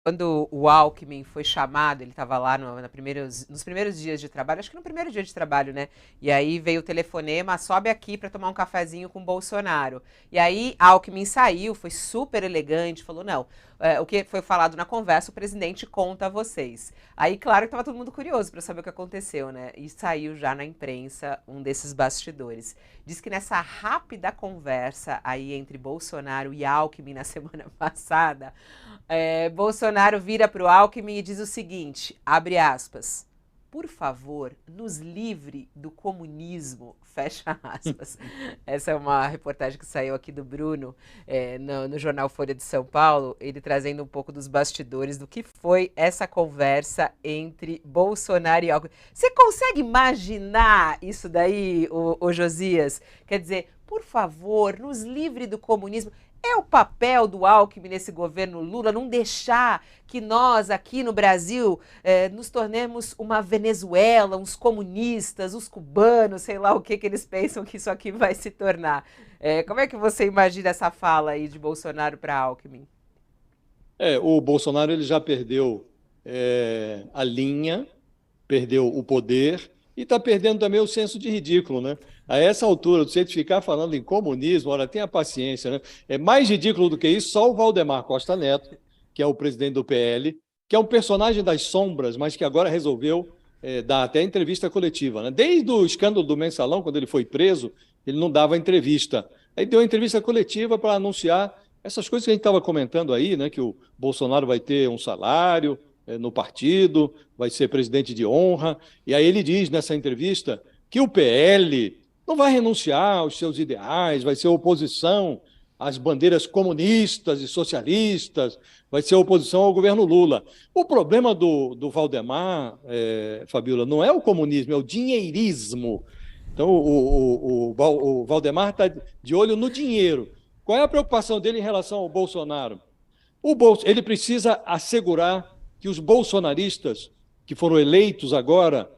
Quando o Alckmin foi chamado, ele estava lá nos primeiros dias de trabalho, acho que no primeiro dia de trabalho, né? E aí veio o telefonema, sobe aqui para tomar um cafezinho com o Bolsonaro. E aí Alckmin saiu, foi super elegante, falou, não, o que foi falado na conversa, o presidente conta a vocês. Aí, claro que estava todo mundo curioso para saber o que aconteceu, né? E saiu já na imprensa um desses bastidores. Diz que nessa rápida conversa aí entre Bolsonaro e Alckmin na semana passada, Bolsonaro vira para o Alckmin e diz o seguinte, abre aspas, por favor, nos livre do comunismo, fecha aspas. Essa é uma reportagem que saiu aqui do Bruno, no jornal Folha de São Paulo, ele trazendo um pouco dos bastidores do que foi essa conversa entre Bolsonaro e Alckmin. Você consegue imaginar isso daí, o Josias? Quer dizer, por favor, nos livre do comunismo. É o papel do Alckmin nesse governo Lula não deixar que nós aqui no Brasil nos tornemos uma Venezuela, uns comunistas, os cubanos, sei lá o que eles pensam que isso aqui vai se tornar. Como é que você imagina essa fala aí de Bolsonaro para Alckmin? O Bolsonaro ele já perdeu a linha, perdeu o poder e está perdendo também o senso de ridículo, né? A essa altura, você ficar falando em comunismo, olha, tenha paciência, né? É mais ridículo do que isso, só o Valdemar Costa Neto, que é o presidente do PL, que é um personagem das sombras, mas que agora resolveu dar até entrevista coletiva, né? Desde o escândalo do Mensalão, quando ele foi preso, ele não dava entrevista. Aí deu uma entrevista coletiva para anunciar essas coisas que a gente estava comentando aí, né? Que o Bolsonaro vai ter um salário no partido, vai ser presidente de honra. E aí ele diz nessa entrevista que o PL não vai renunciar aos seus ideais, vai ser oposição às bandeiras comunistas e socialistas, vai ser oposição ao governo Lula. O problema do Valdemar, Fabiola, não é o comunismo, é o dinheirismo. Então, o Valdemar está de olho no dinheiro. Qual é a preocupação dele em relação ao Bolsonaro? Ele precisa assegurar que os bolsonaristas que foram eleitos agora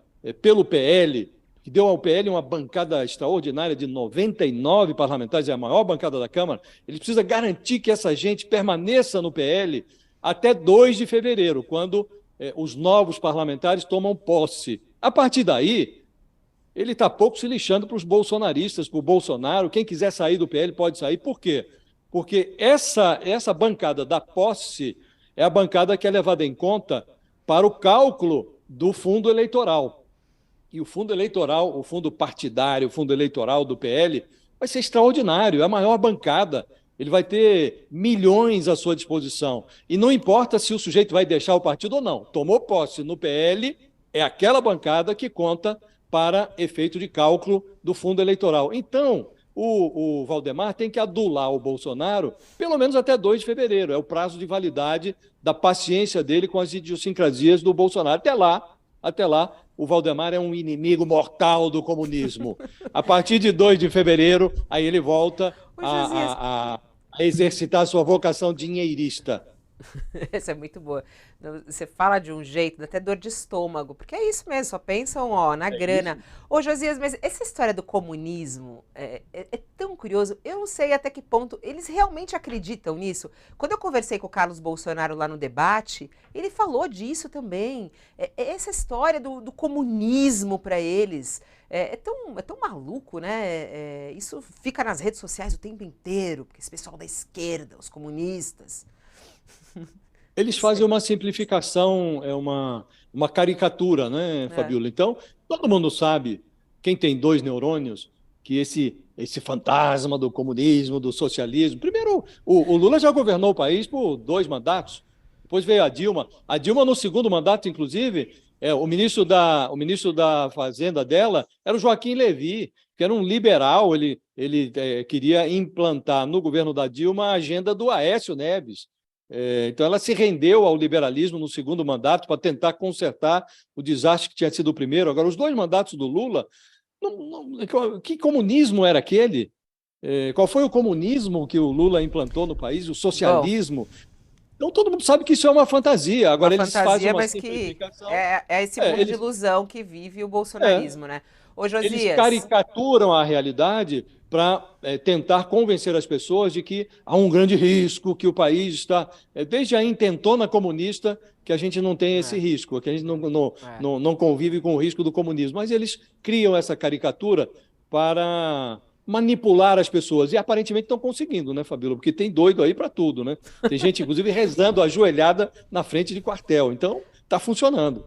pelo PL, que deu ao PL uma bancada extraordinária de 99 parlamentares, é a maior bancada da Câmara, ele precisa garantir que essa gente permaneça no PL até 2 de fevereiro, quando os novos parlamentares tomam posse. A partir daí, ele está pouco se lixando para os bolsonaristas, para o Bolsonaro. Quem quiser sair do PL pode sair. Por quê? Porque essa bancada da posse é a bancada que é levada em conta para o cálculo do fundo eleitoral. E o fundo eleitoral, o fundo partidário, o fundo eleitoral do PL vai ser extraordinário, é a maior bancada. Ele vai ter milhões à sua disposição. E não importa se o sujeito vai deixar o partido ou não. Tomou posse no PL, é aquela bancada que conta para efeito de cálculo do fundo eleitoral. Então, o Valdemar tem que adular o Bolsonaro pelo menos até 2 de fevereiro. É o prazo de validade da paciência dele com as idiosincrasias do Bolsonaro. Até lá, o Valdemar é um inimigo mortal do comunismo. A partir de 2 de fevereiro, aí ele volta Ô, Josias, a exercitar sua vocação dinheirista. essa é muito boa. Você fala de um jeito, dá até dor de estômago, porque é isso mesmo, só pensam, ó, na É grana. isso? Ô, Josias, mas essa história do comunismo é tão curioso. Eu não sei até que ponto eles realmente acreditam nisso. Quando eu conversei com o Carlos Bolsonaro lá no debate, ele falou disso também. Essa história do comunismo para eles é tão maluco, né? Isso fica nas redes sociais o tempo inteiro, porque esse pessoal da esquerda, os comunistas. Eles fazem uma simplificação, uma caricatura, né, É. Fabiola? Então, todo mundo sabe, quem tem 2 neurônios, que esse fantasma do comunismo, do socialismo. Primeiro, o Lula já governou o país por 2 mandatos, depois veio a Dilma. A Dilma, no segundo mandato, inclusive, o ministro da Fazenda dela era o Joaquim Levy, que era um liberal, ele queria implantar no governo da Dilma a agenda do Aécio Neves. Então, ela se rendeu ao liberalismo no segundo mandato para tentar consertar o desastre que tinha sido o primeiro. Agora, os 2 mandatos do Lula, que comunismo era aquele? Qual foi o comunismo que o Lula implantou no país? O Bom, socialismo? Então, todo mundo sabe que isso é uma fantasia. uma Agora, eles fazem fantasia, uma mas que simplificação. é esse É, mundo de eles, ilusão que vive o é, bolsonarismo, né? Ô, Eles Josias, caricaturam a realidade para tentar convencer as pessoas de que há um grande risco, que o país está. Desde a intentona comunista, que a gente não tem esse é, risco, que a gente é. não convive com o risco do comunismo. Mas eles criam essa caricatura para manipular as pessoas. E aparentemente estão conseguindo, né, Fabíola? Porque tem doido aí para tudo, né? Tem gente, inclusive, rezando ajoelhada na frente de quartel. Então, está funcionando.